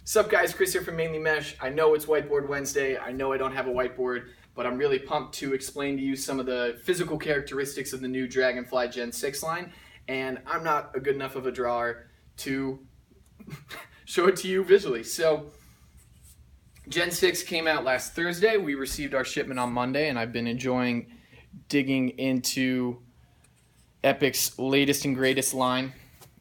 Sup guys, Chris here from Mainly Mesh. I know it's Whiteboard Wednesday. I know I don't have a whiteboard, but I'm really pumped to explain to you some of the physical characteristics of the new Dragonfly Gen 6 line, and I'm not a good enough of a drawer to show it to you visually. So Gen 6 came out last Thursday. We received our shipment on Monday, and I've been enjoying digging into Epic's latest and greatest line,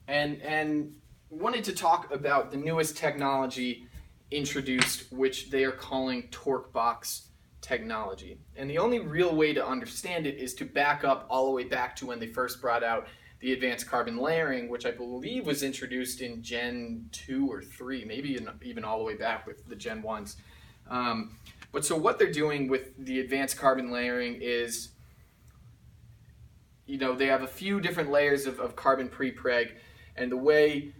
and wanted to talk about the newest technology introduced, which they are calling torque box technology. And the only real way to understand it is to back up all the way back to when they first brought out the advanced carbon layering, which I believe was introduced in Gen 2 or 3, maybe even all the way back with the Gen 1s. But so what they're doing with the advanced carbon layering is, they have a few different layers of carbon pre-preg, and the way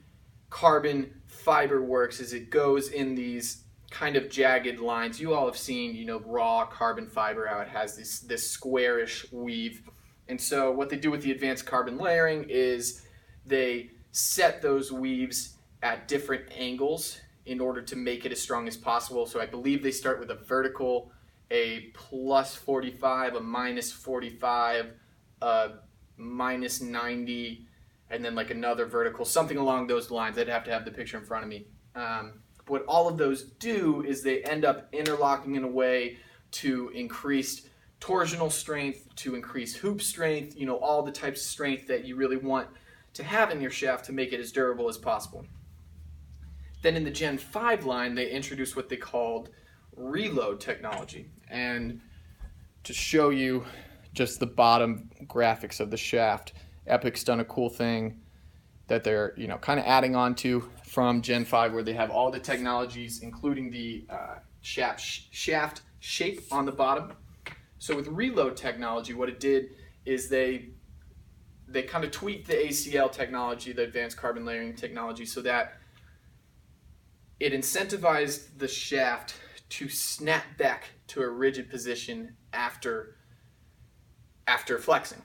carbon fiber works is it goes in these kind of jagged lines. You all have seen, raw carbon fiber, how it has this squarish weave. And so what they do with the advanced carbon layering is they set those weaves at different angles in order to make it as strong as possible. So I believe they start with a vertical, a plus 45, a minus 45, a minus 90, and then like another vertical, something along those lines. I'd have to have the picture in front of me. What all of those do is they end up interlocking in a way to increase torsional strength, to increase hoop strength, all the types of strength that you really want to have in your shaft to make it as durable as possible. Then in the Gen 5 line, they introduced what they called reload technology. And to show you just the bottom graphics of the shaft, Epic's done a cool thing that they're kind of adding on to from Gen 5, where they have all the technologies, including the shaft shape on the bottom. So with reload technology, what it did is they kind of tweaked the ACL technology, the advanced carbon layering technology, so that it incentivized the shaft to snap back to a rigid position after flexing.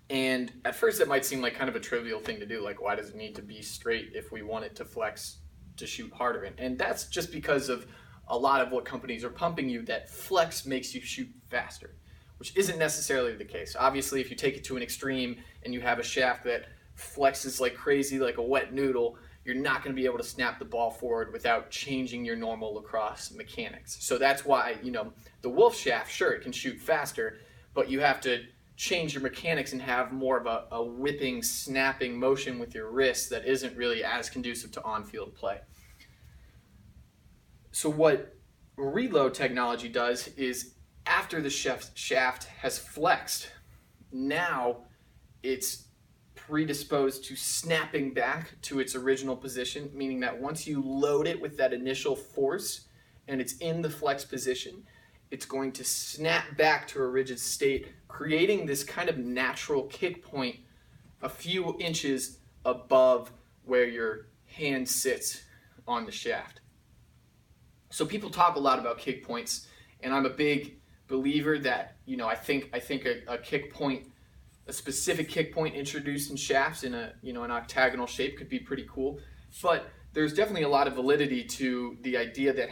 And at first it might seem like kind of a trivial thing to do, like why does it need to be straight if we want it to flex to shoot harder? And that's just because of a lot of what companies are pumping you, that flex makes you shoot faster, which isn't necessarily the case. Obviously, if you take it to an extreme and you have a shaft that flexes like crazy, like a wet noodle, you're not going to be able to snap the ball forward without changing your normal lacrosse mechanics. So that's why, the Wolf shaft, sure, it can shoot faster, but you have to change your mechanics and have more of a whipping, snapping motion with your wrist that isn't really as conducive to on-field play. So what reload technology does is, after the shaft has flexed, now it's predisposed to snapping back to its original position, meaning that once you load it with that initial force and it's in the flex position, it's going to snap back to a rigid state, creating this kind of natural kick point a few inches above where your hand sits on the shaft. So people talk a lot about kick points, and I'm a big believer that, I think a kick point, a specific kick point introduced in shafts in an octagonal shape could be pretty cool. But there's definitely a lot of validity to the idea that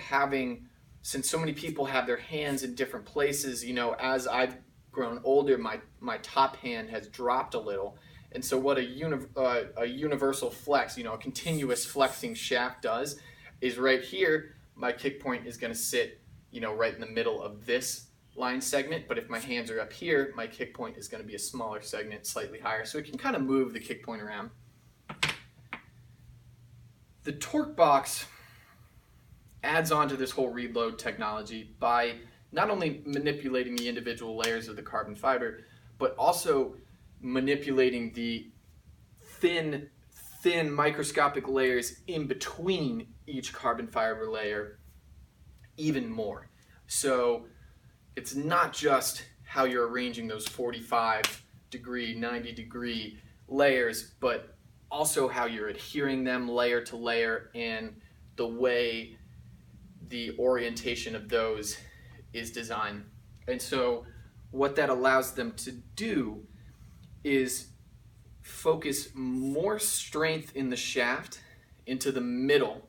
since so many people have their hands in different places, as I've grown older, my top hand has dropped a little. And so what a universal flex, a continuous flexing shaft does is right here, my kick point is going to sit, right in the middle of this line segment. But if my hands are up here, my kick point is going to be a smaller segment, slightly higher. So it can kind of move the kick point around. The torque box adds on to this whole reload technology by not only manipulating the individual layers of the carbon fiber, but also manipulating the thin microscopic layers in between each carbon fiber layer even more. So it's not just how you're arranging those 45-degree, 90-degree layers, but also how you're adhering them layer to layer, and the way the orientation of those is designed. And so what that allows them to do is focus more strength in the shaft into the middle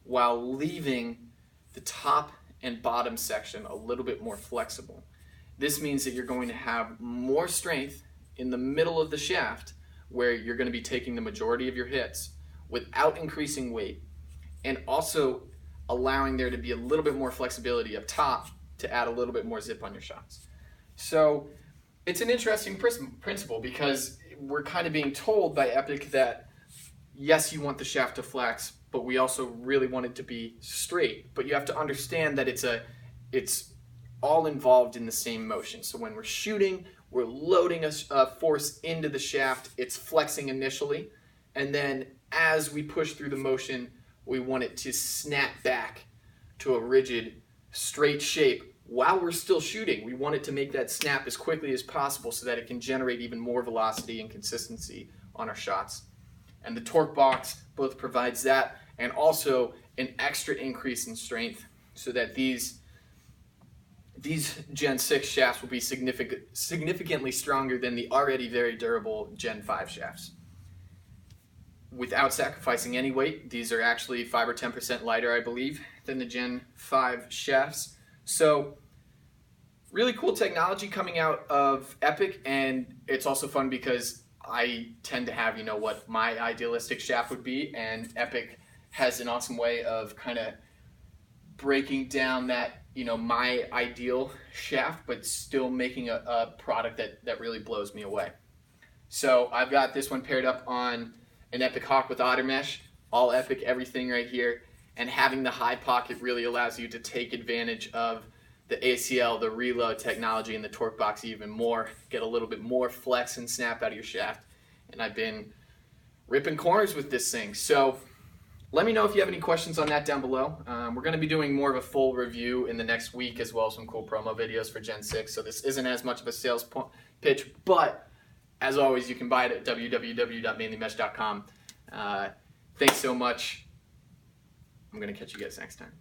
while leaving the top and bottom section a little bit more flexible. This means that you're going to have more strength in the middle of the shaft, where you're going to be taking the majority of your hits without increasing weight, and also allowing there to be a little bit more flexibility up top to add a little bit more zip on your shots. So it's an interesting principle, because we're kind of being told by Epic that yes, you want the shaft to flex, but we also really want it to be straight. But you have to understand that it's all involved in the same motion. So when we're shooting, we're loading a force into the shaft. It's flexing initially, and then as we push through the motion, we want it to snap back to a rigid, straight shape while we're still shooting. We want it to make that snap as quickly as possible so that it can generate even more velocity and consistency on our shots. And the torque box both provides that and also an extra increase in strength, so that these Gen 6 shafts will be significantly stronger than the already very durable Gen 5 shafts. Without sacrificing any weight, these are actually 5 or 10% lighter, I believe, than the Gen 5 shafts. So really cool technology coming out of Epic, and it's also fun because I tend to have, what my idealistic shaft would be, and Epic has an awesome way of kind of breaking down that, my ideal shaft, but still making a product that really blows me away. So I've got this one paired up on an Epic Hawk with Otter Mesh, all Epic, everything right here, and having the high pocket really allows you to take advantage of the ACL, the reload technology, and the torque box even more, get a little bit more flex and snap out of your shaft. And I've been ripping corners with this thing. So let me know if you have any questions on that down below. We're going to be doing more of a full review in the next week, as well as some cool promo videos for Gen 6. So this isn't as much of a sales pitch, but as always, you can buy it at www.mainlymesh.com. Thanks so much. I'm going to catch you guys next time.